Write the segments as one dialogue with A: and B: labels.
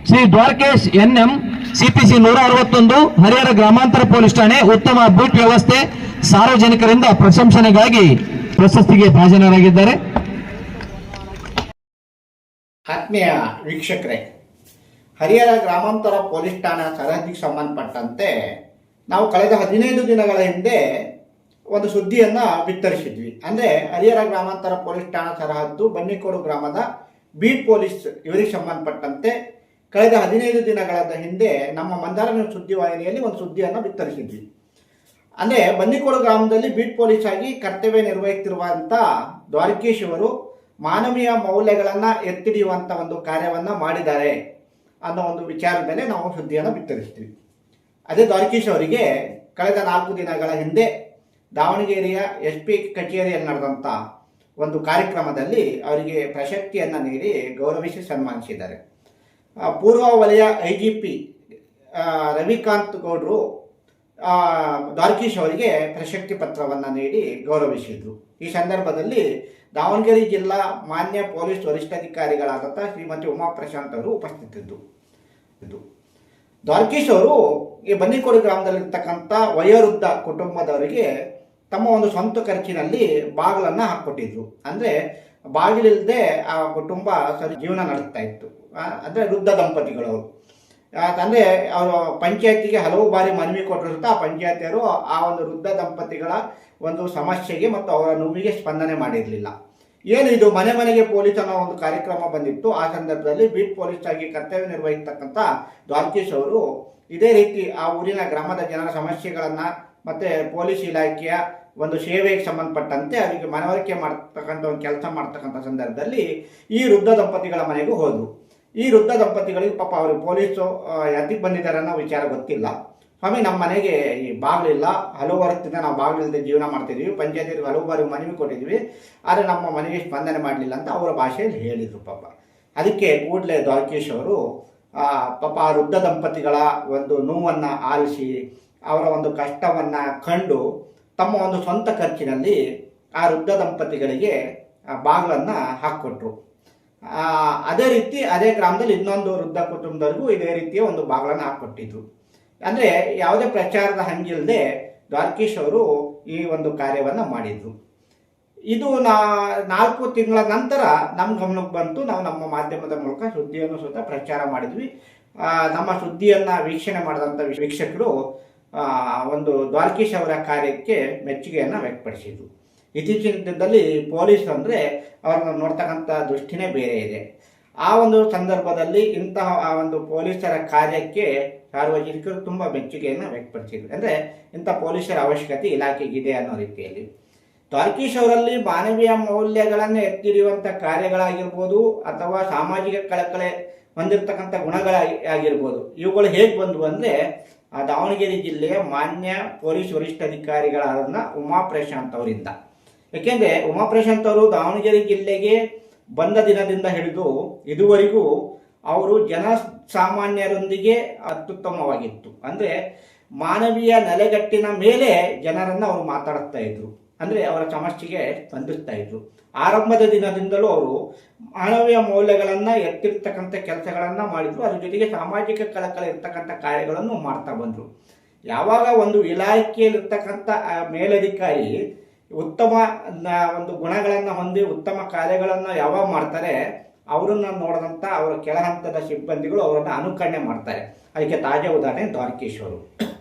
A: Shri Dwarakish N M CPC 161 Harihara ಗ್ರಾಮಾಂತರ police ಠಾಣೆ ಉತ್ತಮ ಬೂಟ್ ವ್ಯವಸ್ಥೆ ಸಾರ್ವಜನಿಕರಿಂದ ಪ್ರಶಂಸನೆಗಾಗಿ ಪ್ರಶಸ್ತಿಗೆ ಭಾಜನರಾಗಿದ್ದಾರೆ.
B: ಆತ್ಮೀಯ ವೀಕ್ಷಕರೇ, ಹರಿಹರ ಗ್ರಾಮಾಂತರ ಪೊಲೀಸ್ ಠಾಣಾ ಸರಹದ್ದಿಗೆ ಸಂಬಂಧಪಟ್ಟಂತೆ ನಾವು ಕಳೆದ 15 ದಿನಗಳ ಹಿಂದೆ ಒಂದು ಸುದ್ದಿಯನ್ನು ಬಿತ್ತರಿಸಿದ್ವಿ. ಅಂದರೆ ಹರಿಹರ ಗ್ರಾಮಾಂತರ ಪೊಲೀಸ್ ಠಾಣಾ ಸರಹದ್ದು ಬನ್ನಿಕೋಡು ಗ್ರಾಮದ ಬೀಟ್ ಪೊಲೀಸ್ ಇವರಿಗೆ ಸಂಬಂಧಪಟ್ಟಂತೆ ಕಳೆದ 15 ದಿನಗಳ ಹಿಂದೆ ನಮ್ಮ ಮಂದಾರ ಸುದ್ದಿವಾಹಿನಿಯಲ್ಲಿ ಒಂದು ಸುದ್ದಿಯನ್ನು ಬಿತ್ತರಿಸಿದ್ವಿ. ಅಂದರೆ ಬನ್ನಿಕೋಡು ಗ್ರಾಮದಲ್ಲಿ ಬೀಟ್ ಪೊಲೀಸ್ ಆಗಿ ಕರ್ತವ್ಯ ನಿರ್ವಹಿಸುತ್ತಿರುವಂಥ ದ್ವಾರಕೀಶ್ ಅವರು ಮಾನವೀಯ ಮೌಲ್ಯಗಳನ್ನು ಎತ್ತಿಡಿಯುವಂಥ ಒಂದು ಕಾರ್ಯವನ್ನು ಮಾಡಿದ್ದಾರೆ ಅನ್ನೋ ಒಂದು ವಿಚಾರದ ಮೇಲೆ ನಾವು ಸುದ್ದಿಯನ್ನು ಬಿತ್ತರಿಸ್ತೀವಿ. ಅದೇ ದ್ವಾರಕೀಶ್ ಅವರಿಗೆ ಕಳೆದ 4 ದಿನಗಳ ಹಿಂದೆ ದಾವಣಗೆರೆಯ SP ಕಚೇರಿಯಲ್ಲಿ ನಡೆದಂಥ ಒಂದು ಕಾರ್ಯಕ್ರಮದಲ್ಲಿ ಅವರಿಗೆ ಪ್ರಶಸ್ತಿಯನ್ನು ನೀಡಿ ಗೌರವಿಸಿ ಸನ್ಮಾನಿಸಿದ್ದಾರೆ. ಪೂರ್ವ ವಲಯ IGP ರವಿಕಾಂತ್ ಗೌಡ್ರು ದ್ವಾರಕೀಶ್ ಅವರಿಗೆ ಪ್ರಶಸ್ತಿ ಪತ್ರವನ್ನು ನೀಡಿ ಗೌರವಿಸಿದರು. ಈ ಸಂದರ್ಭದಲ್ಲಿ ದಾವಣಗೆರೆ ಜಿಲ್ಲಾ ಮಾನ್ಯ ಪೊಲೀಸ್ ವರಿಷ್ಠಾಧಿಕಾರಿಗಳಾದಂಥ ಶ್ರೀಮತಿ ಉಮಾ ಪ್ರಶಾಂತ್ ಅವರು ಉಪಸ್ಥಿತಿದ್ದು. ದ್ವಾರಕೀಶ್ ಅವರು ಈ ಬನ್ನಿಕೋಡು ಗ್ರಾಮದಲ್ಲಿರ್ತಕ್ಕಂಥ ವಯೋವೃದ್ಧ ಕುಟುಂಬದವರಿಗೆ ತಮ್ಮ ಒಂದು ಸ್ವಂತ ಖರ್ಚಿನಲ್ಲಿ ಬಾಗಿಲನ್ನು ಹಾಕ್ಕೊಟ್ಟಿದ್ರು. ಅಂದರೆ ಬಾಗಿಲಿಲ್ಲದೆ ಆ ಕುಟುಂಬ ಜೀವನ ನಡೆಸ್ತಾ ಇತ್ತು. ಅಂದರೆ ವೃದ್ಧ ದಂಪತಿಗಳವರು. ಅಂದರೆ ಅವರು ಪಂಚಾಯತಿಗೆ ಹಲವು ಬಾರಿ ಮನವಿ ಕೊಟ್ಟರು ಸಹ ಆ ಪಂಚಾಯತಿಯವರು ಆ ಒಂದು ವೃದ್ಧ ದಂಪತಿಗಳ ಒಂದು ಸಮಸ್ಯೆಗೆ ಮತ್ತು ಅವರ ನೋವಿಗೆ ಸ್ಪಂದನೆ ಮಾಡಿರಲಿಲ್ಲ. ಏನು ಇದು ಮನೆ ಮನೆಗೆ ಪೊಲೀಸ್ ಅನ್ನೋ ಒಂದು ಕಾರ್ಯಕ್ರಮ ಬಂದಿತ್ತು. ಆ ಸಂದರ್ಭದಲ್ಲಿ ಬೀಟ್ ಪೊಲೀಸ್ ಆಗಿ ಕರ್ತವ್ಯ ನಿರ್ವಹಿಸತಕ್ಕಂಥ ದ್ವಾರಕೀಶ್ ಅವರು ಇದೇ ರೀತಿ ಆ ಊರಿನ ಗ್ರಾಮದ ಜನರ ಸಮಸ್ಯೆಗಳನ್ನು ಮತ್ತು ಪೊಲೀಸ್ ಇಲಾಖೆಯ ಒಂದು ಸೇವೆಗೆ ಸಂಬಂಧಪಟ್ಟಂತೆ ಅವರಿಗೆ ಮನವರಿಕೆ ಮಾಡ್ತಕ್ಕಂಥ ಒಂದು ಕೆಲಸ ಮಾಡ್ತಕ್ಕಂಥ ಸಂದರ್ಭದಲ್ಲಿ ಈ ವೃದ್ಧ ದಂಪತಿಗಳ ಮನೆಗೂ ಹೋದರು. ಈ ವೃದ್ಧ ದಂಪತಿಗಳಿಗೆ ಪಾಪ ಅವರು ಪೊಲೀಸು ಯಾತಿಗೆ ಬಂದಿದ್ದಾರೆ ಅನ್ನೋ ವಿಚಾರ ಗೊತ್ತಿಲ್ಲ. ಸ್ವಾಮಿ, ನಮ್ಮ ಮನೆಗೆ ಈ ಬಾಗಿಲಿಲ್ಲ, ಹಲವು ವರ್ಷದಿಂದ ನಾವು ಬಾಗಿಲಿಲ್ಲದೆ ಜೀವನ ಮಾಡ್ತಿದ್ದೀವಿ, ಪಂಚಾಯತಿಗೆ ಹಲವು ಬಾರಿ ಮನವಿ ಕೊಟ್ಟಿದ್ವಿ, ಆದರೆ ನಮ್ಮ ಮನೆಗೆ ಸ್ಪಂದನೆ ಮಾಡಲಿಲ್ಲ ಅಂತ ಅವರ ಭಾಷೆಯಲ್ಲಿ ಹೇಳಿದರು. ಪಾಪ ಅದಕ್ಕೆ ಕೂಡಲೇ ದ್ವಾರಕೀಶ್ ಅವರು ಪಾಪ ಆ ವೃದ್ಧ ದಂಪತಿಗಳ ಒಂದು ನೋವನ್ನು ಆಲಿಸಿ ಅವರ ಒಂದು ಕಷ್ಟವನ್ನು ಕಂಡು ತಮ್ಮ ಒಂದು ಸ್ವಂತ ಖರ್ಚಿನಲ್ಲಿ ಆ ವೃದ್ಧ ದಂಪತಿಗಳಿಗೆ ಬಾಗಿಲನ್ನು ಹಾಕಿಕೊಟ್ರು. ಅದೇ ರೀತಿ ಅದೇ ಗ್ರಾಮದಲ್ಲಿ ಇನ್ನೊಂದು ವೃದ್ಧ ಕುಟುಂಬದವರಿಗೂ ಇದೇ ರೀತಿಯ ಒಂದು ಬಾಗಿಲನ್ನು ಹಾಕಿಕೊಟ್ಟಿದ್ರು. ಅಂದರೆ ಯಾವುದೇ ಪ್ರಚಾರದ ಹಂಗಿಲ್ಲದೆ ದ್ವಾರಕೀಶ್ ಅವರು ಈ ಒಂದು ಕಾರ್ಯವನ್ನು ಮಾಡಿದರು. ಇದು 4 ತಿಂಗಳ ನಂತರ ನಮ್ಮ ಗಮನಕ್ಕೆ ಬಂತು. ನಾವು ನಮ್ಮ ಮಾಧ್ಯಮದ ಮೂಲಕ ಸುದ್ದಿಯನ್ನು ಸಹ ಪ್ರಚಾರ ಮಾಡಿದ್ವಿ. ನಮ್ಮ ಸುದ್ದಿಯನ್ನು ವೀಕ್ಷಣೆ ಮಾಡಿದಂಥ ವೀಕ್ಷಕರು ಒಂದು ದ್ವಾರಕೀಶ್ ಅವರ ಕಾರ್ಯಕ್ಕೆ ಮೆಚ್ಚುಗೆಯನ್ನು ವ್ಯಕ್ತಪಡಿಸಿದರು. ಇತ್ತೀಚಿನ ದಿನದಲ್ಲಿ ಪೊಲೀಸ್ ಅಂದರೆ ಅವ್ರನ್ನ ನೋಡ್ತಕ್ಕಂಥ ದೃಷ್ಟಿನೇ ಬೇರೆ ಇದೆ. ಆ ಒಂದು ಸಂದರ್ಭದಲ್ಲಿ ಇಂತಹ ಆ ಒಂದು ಪೊಲೀಸರ ಕಾರ್ಯಕ್ಕೆ ಸಾರ್ವಜನಿಕರು ತುಂಬ ಮೆಚ್ಚುಗೆಯನ್ನು ವ್ಯಕ್ತಪಡಿಸಿದರು. ಅಂದರೆ ಇಂಥ ಪೊಲೀಸರ ಅವಶ್ಯಕತೆ ಇಲಾಖೆಗಿದೆ ಅನ್ನೋ ರೀತಿಯಲ್ಲಿ ದ್ವಾರಕೀಶ್ ಅವರಲ್ಲಿ ಮಾನವೀಯ ಮೌಲ್ಯಗಳನ್ನು ಎತ್ತಿಡಿಯುವಂಥ ಕಾರ್ಯಗಳಾಗಿರ್ಬೋದು ಅಥವಾ ಸಾಮಾಜಿಕ ಕಳಕಳೆ ಹೊಂದಿರತಕ್ಕಂಥ ಗುಣಗಳಾಗಿರ್ಬೋದು. ಇವುಗಳು ಹೇಗೆ ಬಂದವು ಅಂದರೆ ದಾವಣಗೆರೆ ಜಿಲ್ಲೆಯ ಮಾನ್ಯ ಪೊಲೀಸ್ ವರಿಷ್ಠಾಧಿಕಾರಿಗಳಾದ ಉಮಾ ಪ್ರಶಾಂತ್ ಅವರಿಂದ. ಏಕೆಂದರೆ ಉಮಾ ಪ್ರಶಾಂತ್ ಅವರು ದಾವಣಗೆರೆ ಜಿಲ್ಲೆಗೆ ಬಂದ ದಿನದಿಂದ ಹಿಡಿದು ಇದುವರೆಗೂ ಅವರು ಜನಸಾಮಾನ್ಯರೊಂದಿಗೆ ಅತ್ಯುತ್ತಮವಾಗಿತ್ತು. ಅಂದರೆ ಮಾನವೀಯ ನೆಲೆಗಟ್ಟಿನ ಮೇಲೆ ಜನರನ್ನು ಅವರು ಮಾತಾಡ್ತಾ ಇದ್ರು. ಅಂದರೆ ಅವರ ಸಮಸ್ಯೆಗೆ ಸ್ಪಂದಿಸ್ತಾ ಇದ್ರು. ಆರಂಭದ ದಿನದಿಂದಲೂ ಅವರು ಮಾನವೀಯ ಮೌಲ್ಯಗಳನ್ನು ಎತ್ತಿರ್ತಕ್ಕಂಥ ಕೆಲಸಗಳನ್ನು ಮಾಡಿದ್ರು. ಅದ್ರ ಜೊತೆಗೆ ಸಾಮಾಜಿಕ ಕಳಕಳಿ ಇರ್ತಕ್ಕಂಥ ಕಾರ್ಯಗಳನ್ನು ಮಾಡ್ತಾ ಬಂದರು. ಯಾವಾಗ ಒಂದು ಇಲಾಖೆಯಲ್ಲಿರ್ತಕ್ಕಂಥ ಮೇಲಧಿಕಾರಿ ಉತ್ತಮ ಒಂದು ಗುಣಗಳನ್ನು ಹೊಂದಿ ಉತ್ತಮ ಕಾರ್ಯಗಳನ್ನು ಯಾವಾಗ ಮಾಡ್ತಾರೆ, ಅವರನ್ನು ನೋಡಿದಂಥ ಅವರ ಕೆಳ ಹಂತದ ಸಿಬ್ಬಂದಿಗಳು ಅವರನ್ನು ಅನುಕರಣೆ ಮಾಡ್ತಾರೆ. ಅದಕ್ಕೆ ತಾಜಾ ಉದಾಹರಣೆ ದ್ವಾರಕೀಶ್ ಅವರು.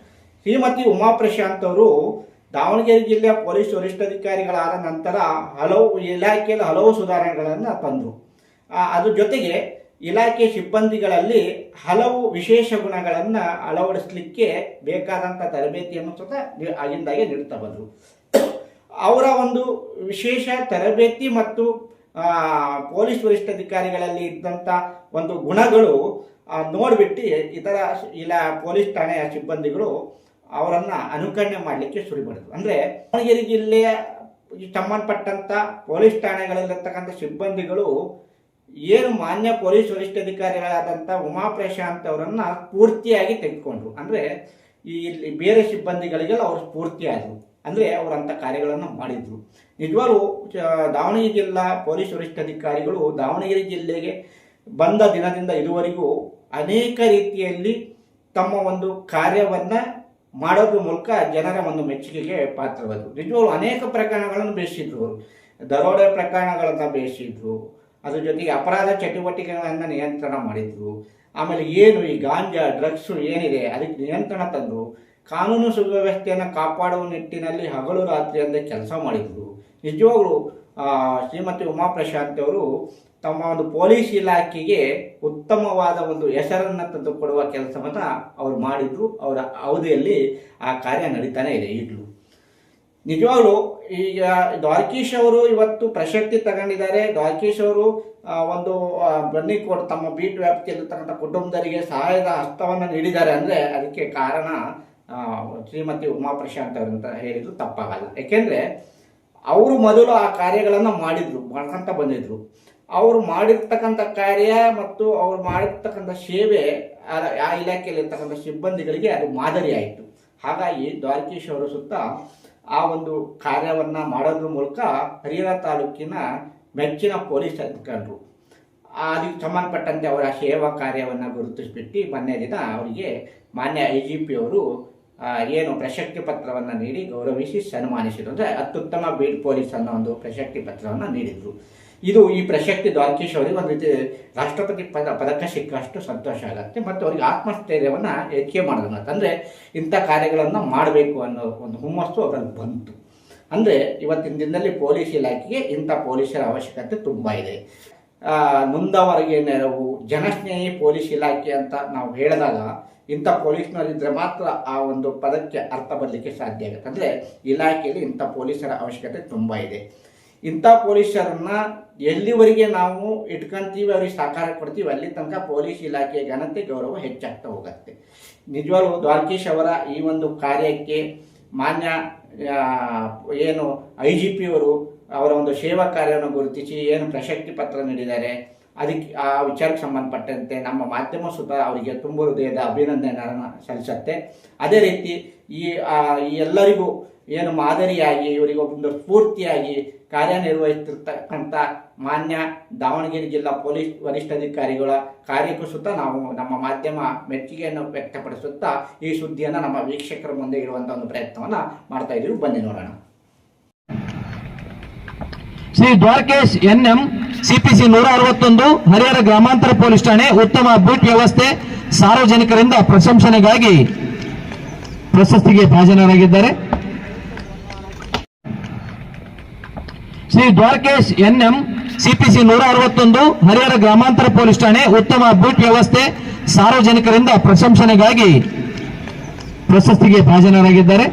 B: ಶ್ರೀಮತಿ ಉಮಾ ಪ್ರಶಾಂತ್ ಅವರು ದಾವಣಗೆರೆ ಜಿಲ್ಲೆಯ ಪೊಲೀಸ್ ವರಿಷ್ಠಾಧಿಕಾರಿಗಳಾದ ನಂತರ ಇಲಾಖೆಯಲ್ಲಿ ಹಲವು ಸುಧಾರಣೆಗಳನ್ನು ತಂದರು. ಅದ್ರ ಜೊತೆಗೆ ಇಲಾಖೆ ಸಿಬ್ಬಂದಿಗಳಲ್ಲಿ ಹಲವು ವಿಶೇಷ ಗುಣಗಳನ್ನು ಅಳವಡಿಸಲಿಕ್ಕೆ ಬೇಕಾದಂಥ ತರಬೇತಿಯನ್ನು ಸಹ ಆಗಿಂದಾಗೆ ನೀಡ್ತಾ ಬಂದರು. ಅವರ ಒಂದು ವಿಶೇಷ ತರಬೇತಿ ಮತ್ತು ಪೊಲೀಸ್ ವರಿಷ್ಠಾಧಿಕಾರಿಗಳಲ್ಲಿ ಇದ್ದಂಥ ಒಂದು ಗುಣಗಳು ನೋಡಿಬಿಟ್ಟು ಇತರ ಪೊಲೀಸ್ ಠಾಣೆಯ ಸಿಬ್ಬಂದಿಗಳು ಅವರನ್ನು ಅನುಕರಣೆ ಮಾಡಲಿಕ್ಕೆ ಶುರು ಮಾಡಿದ್ರು. ಅಂದರೆ ದಾವಣಗೆರೆ ಜಿಲ್ಲೆಯ ಸಂಬಂಧಪಟ್ಟಂಥ ಪೊಲೀಸ್ ಠಾಣೆಗಳಲ್ಲಿರ್ತಕ್ಕಂಥ ಸಿಬ್ಬಂದಿಗಳು ಏನು ಮಾನ್ಯ ಪೊಲೀಸ್ ವರಿಷ್ಠಾಧಿಕಾರಿಗಳಾದಂಥ ಉಮಾ ಪ್ರಶಾಂತ್ ಅವರನ್ನು ಪೂರ್ತಿಯಾಗಿ ತೆಗೆದುಕೊಂಡ್ರು. ಅಂದರೆ ಈ ಬೇರೆ ಸಿಬ್ಬಂದಿಗಳಿಗೆಲ್ಲ ಅವರು ಸ್ಫೂರ್ತಿಯಾದರು. ಅಂದರೆ ಅವರಂಥ ಕಾರ್ಯಗಳನ್ನು ಮಾಡಿದರು. ನಿಜವಾಗ್ಲೂ ದಾವಣಗೆರೆ ಜಿಲ್ಲಾ ಪೊಲೀಸ್ ವರಿಷ್ಠಾಧಿಕಾರಿಗಳು ದಾವಣಗೆರೆ ಜಿಲ್ಲೆಗೆ ಬಂದ ದಿನದಿಂದ ಇದುವರೆಗೂ ಅನೇಕ ರೀತಿಯಲ್ಲಿ ತಮ್ಮ ಒಂದು ಕಾರ್ಯವನ್ನು ಮಾಡೋದ್ರ ಮೂಲಕ ಜನರ ಒಂದು ಮೆಚ್ಚುಗೆಗೆ ಪಾತ್ರವಾದರು. ನಿಜವಾಗ್ಲೂ ಅನೇಕ ಪ್ರಕರಣಗಳನ್ನು ಬೇಯಿಸಿದ್ರು, ದರೋಡೆ ಪ್ರಕರಣಗಳನ್ನು ಬೇಯಿಸಿದ್ರು, ಅದ್ರ ಜೊತೆಗೆ ಅಪರಾಧ ಚಟುವಟಿಕೆಗಳನ್ನು ನಿಯಂತ್ರಣ ಮಾಡಿದ್ರು. ಆಮೇಲೆ ಏನು ಈ ಗಾಂಜಾ ಡ್ರಗ್ಸು ಏನಿದೆ ಅದಕ್ಕೆ ನಿಯಂತ್ರಣ ತಂದರು. ಕಾನೂನು ಸುವ್ಯವಸ್ಥೆಯನ್ನು ಕಾಪಾಡುವ ನಿಟ್ಟಿನಲ್ಲಿ ಹಗಲು ರಾತ್ರಿ ಅಂದೇ ಕೆಲಸ ಮಾಡಿದ್ರು. ನಿಜವಾಗ್ಲೂ ಶ್ರೀಮತಿ ಉಮಾ ಪ್ರಶಾಂತ್ ಅವರು ತಮ್ಮ ಒಂದು ಪೊಲೀಸ್ ಇಲಾಖೆಗೆ ಉತ್ತಮವಾದ ಒಂದು ಹೆಸರನ್ನು ತಂದುಕೊಡುವ ಕೆಲಸವನ್ನು ಅವರು ಮಾಡಿದ್ರು. ಅವರ ಅವಧಿಯಲ್ಲಿ ಆ ಕಾರ್ಯ ನಡೀತಾನೆ ಇದೆ ಈಗಲೂ. ನಿಜವಾಗ್ಲೂ ಈಗ ದ್ವಾರಕೀಶ್ ಅವರು ಇವತ್ತು ಪ್ರಶಸ್ತಿ ತಗೊಂಡಿದ್ದಾರೆ. ದ್ವಾರಕೀಶ್ ಅವರು ಒಂದು ಬನ್ನಿಕೋಡ್ ತಮ್ಮ ಬೀಟ್ ವ್ಯಾಪ್ತಿಯಲ್ಲಿರ್ತಕ್ಕಂಥ ಕುಟುಂಬದರಿಗೆ ಸಹಾಯದ ಹಸ್ತವನ್ನು ನೀಡಿದ್ದಾರೆ ಅಂದರೆ ಅದಕ್ಕೆ ಕಾರಣ ಶ್ರೀಮತಿ ಉಮಾ ಪ್ರಶಾಂತ್ ಅವರು ಅಂತ ಹೇಳಿದ್ರು ತಪ್ಪಾಗಲ್ಲ. ಯಾಕೆಂದರೆ ಅವರು ಮೊದಲು ಆ ಕಾರ್ಯಗಳನ್ನು ಮಾಡ್ಕೊಂತ ಬಂದಿದ್ರು. ಅವರು ಮಾಡಿರ್ತಕ್ಕಂಥ ಕಾರ್ಯ ಮತ್ತು ಅವ್ರು ಮಾಡಿರ್ತಕ್ಕಂಥ ಸೇವೆ ಆ ಇಲಾಖೆಯಲ್ಲಿರ್ತಕ್ಕಂಥ ಸಿಬ್ಬಂದಿಗಳಿಗೆ ಅದು ಮಾದರಿ ಆಯಿತು. ಹಾಗಾಗಿ ದ್ವಾರಕೀಶ್ ಅವರು ಸುತ್ತ ಆ ಒಂದು ಕಾರ್ಯವನ್ನು ಮಾಡೋದ್ರ ಮೂಲಕ ಹರಿಹರ ತಾಲೂಕಿನ ಮೆಚ್ಚಿನ ಪೊಲೀಸ್ ಅಧಿಕಾರಿಗಳು ಅದಕ್ಕೆ ಸಂಬಂಧಪಟ್ಟಂತೆ ಅವರ ಸೇವಾ ಕಾರ್ಯವನ್ನು ಗುರುತಿಸಿಬಿಟ್ಟು ಮೊನ್ನೆ ದಿನ ಅವರಿಗೆ ಮಾನ್ಯ IGP ಅವರು ಏನು ಪ್ರಶಸ್ತಿ ಪತ್ರವನ್ನು ನೀಡಿ ಗೌರವಿಸಿ ಸನ್ಮಾನಿಸಿದರು. ಅಂದರೆ ಅತ್ಯುತ್ತಮ ಬೀಟ್ ಪೊಲೀಸ್ ಅನ್ನೋ ಒಂದು ಪ್ರಶಸ್ತಿ ಪತ್ರವನ್ನು ನೀಡಿದರು. ಇದು ಈ ಪ್ರಶಸ್ತಿ ದ್ವಾರಕೀಶ್ ಅವರಿಗೆ ಒಂದು ರೀತಿ ರಾಷ್ಟ್ರಪತಿ ಪದಕ ಸಿಕ್ಕಷ್ಟು ಸಂತೋಷ ಆಗುತ್ತೆ ಮತ್ತು ಅವರಿಗೆ ಆತ್ಮಸ್ಥೈರ್ಯವನ್ನು ಹೆಚ್ಚಿಗೆ ಮಾಡೋದು. ಅಂದರೆ ಇಂಥ ಕಾರ್ಯಗಳನ್ನು ಮಾಡಬೇಕು ಅನ್ನೋ ಒಂದು ಹುಮ್ಮಸ್ಸು ಅವರಲ್ಲಿ ಬಂತು. ಅಂದರೆ ಇವತ್ತಿನ ದಿನದಲ್ಲಿ ಪೊಲೀಸ್ ಇಲಾಖೆಗೆ ಇಂಥ ಪೊಲೀಸರ ಅವಶ್ಯಕತೆ ತುಂಬ ಇದೆ. ನೊಂದವರಿಗೆ ನೆರವು, ಜನಸ್ನೇಹಿ ಪೊಲೀಸ್ ಇಲಾಖೆ ಅಂತ ನಾವು ಹೇಳಿದಾಗ ಇಂಥ ಪೊಲೀಸ್ನವರಿದ್ದರೆ ಮಾತ್ರ ಆ ಒಂದು ಪದಕ್ಕೆ ಅರ್ಥ ಬರಲಿಕ್ಕೆ ಸಾಧ್ಯ ಆಗುತ್ತೆ. ಅಂದರೆ ಇಲಾಖೆಯಲ್ಲಿ ಇಂಥ ಪೊಲೀಸರ ಅವಶ್ಯಕತೆ ತುಂಬ ಇದೆ. ಇಂಥ ಪೊಲೀಸರನ್ನ ಎಲ್ಲಿವರೆಗೆ ನಾವು ಇಟ್ಕೊಂತೀವಿ, ಅವ್ರಿಗೆ ಸಹಕಾರ ಕೊಡ್ತೀವಿ, ಅಲ್ಲಿ ತನಕ ಪೊಲೀಸ್ ಇಲಾಖೆಯ ಘನತೆ ಗೌರವ ಹೆಚ್ಚಾಗ್ತಾ ಹೋಗುತ್ತೆ. ನಿಜವಾಗ್ಲೂ ದ್ವಾರಕೀಶ್ ಅವರ ಈ ಒಂದು ಕಾರ್ಯಕ್ಕೆ ಮಾನ್ಯ ಏನು IGP ಅವರು ಅವರ ಒಂದು ಸೇವಾ ಕಾರ್ಯವನ್ನು ಗುರುತಿಸಿ ಏನು ಪ್ರಶಸ್ತಿ ಪತ್ರ ನೀಡಿದ್ದಾರೆ, ಅದಕ್ಕೆ ಆ ವಿಚಾರಕ್ಕೆ ಸಂಬಂಧಪಟ್ಟಂತೆ ನಮ್ಮ ಮಾಧ್ಯಮ ಸುತ ಅವರಿಗೆ ತುಂಬ ಹೃದಯದ ಅಭಿನಂದನೆಗಳನ್ನು ಸಲ್ಲಿಸುತ್ತೆ. ಅದೇ ರೀತಿ ಈ ಎಲ್ಲರಿಗೂ ಏನು ಮಾದರಿಯಾಗಿ ಇವರಿಗೆ ಒಂದು ಸ್ಫೂರ್ತಿಯಾಗಿ ಕಾರ್ಯನಿರ್ವಹಿಸ್ತಿರ್ತಕ್ಕಂಥ ಮಾನ್ಯ ದಾವಣಗೆರೆ ಜಿಲ್ಲಾ ಪೊಲೀಸ್ ವರಿಷ್ಠಾಧಿಕಾರಿಗಳ ಕಾರ್ಯಕ್ಕೂ ಸುತ್ತ ನಾವು ನಮ್ಮ ಮಾಧ್ಯಮ ಮೆಚ್ಚುಗೆಯನ್ನು ವ್ಯಕ್ತಪಡಿಸುತ್ತಾ ಈ ಸುದ್ದಿಯನ್ನು ನಮ್ಮ ವೀಕ್ಷಕರ ಮುಂದೆ ಇಡುವಂಥ ಒಂದು ಪ್ರಯತ್ನವನ್ನು ಮಾಡ್ತಾ ಇದ್ದೀವಿ. ಬನ್ನಿ ನೋಡೋಣ.
A: ಶ್ರೀ ದ್ವಾರಕೇಶ್ NM CPC 161 ಹರಿಹರ ಗ್ರಾಮಾಂತರ ಪೊಲೀಸ್ ಠಾಣೆ ಉತ್ತಮ ಬೂಟ್ ವ್ಯವಸ್ಥೆ ಸಾರ್ವಜನಿಕರಿಂದ ಪ್ರಶಂಸನೆಗಾಗಿ ಪ್ರಶಸ್ತಿಗೆ ಭಾಜನರಾಗಿದ್ದಾರೆ. ಶ್ರೀ ದ್ವಾರಕೇಶ್ NM CPC 161 ಹರಿಹರ ಗ್ರಾಮಾಂತರ ಪೊಲೀಸ್ ಠಾಣೆ ಉತ್ತಮ ಬೂಟ್ ವ್ಯವಸ್ಥೆ ಸಾರ್ವಜನಿಕರಿಂದ ಪ್ರಶಂಸನೆಗಾಗಿ ಪ್ರಶಸ್ತಿಗೆ ಭಾಜನರಾಗಿದ್ದಾರೆ.